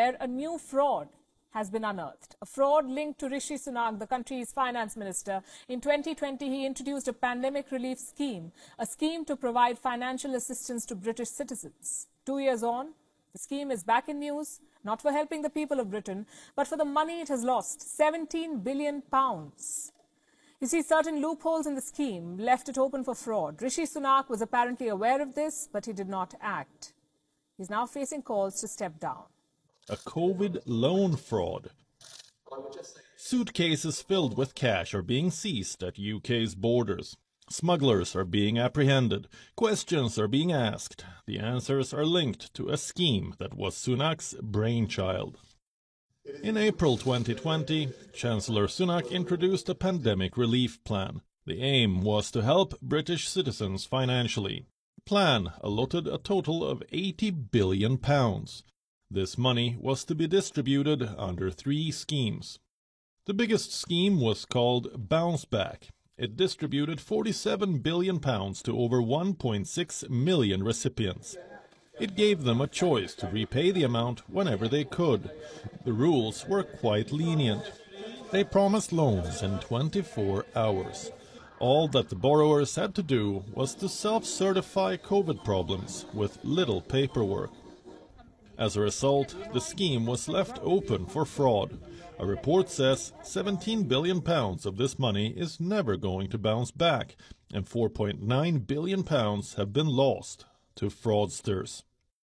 A new fraud has been unearthed. A fraud linked to Rishi Sunak, the country's finance minister. In 2020, he introduced a pandemic relief scheme, a scheme to provide financial assistance to British citizens. 2 years on, the scheme is back in news, not for helping the people of Britain, but for the money it has lost, £17 billion. You see, certain loopholes in the scheme left it open for fraud. Rishi Sunak was apparently aware of this, but he did not act. He's now facing calls to step down. A COVID loan fraud. Suitcases filled with cash are being seized at UK's borders. Smugglers are being apprehended. Questions are being asked. The answers are linked to a scheme that was Sunak's brainchild. In April 2020, Chancellor Sunak introduced a pandemic relief plan. The aim was to help British citizens financially. The plan allotted a total of £80 billion. This money was to be distributed under 3 schemes. The biggest scheme was called Bounce Back. It distributed £47 billion to over 1.6 million recipients. It gave them a choice to repay the amount whenever they could. The rules were quite lenient. They promised loans in 24 hours. All that the borrowers had to do was to self-certify COVID problems with little paperwork. As a result, the scheme was left open for fraud. A report says £17 billion of this money is never going to bounce back, and £4.9 billion have been lost to fraudsters.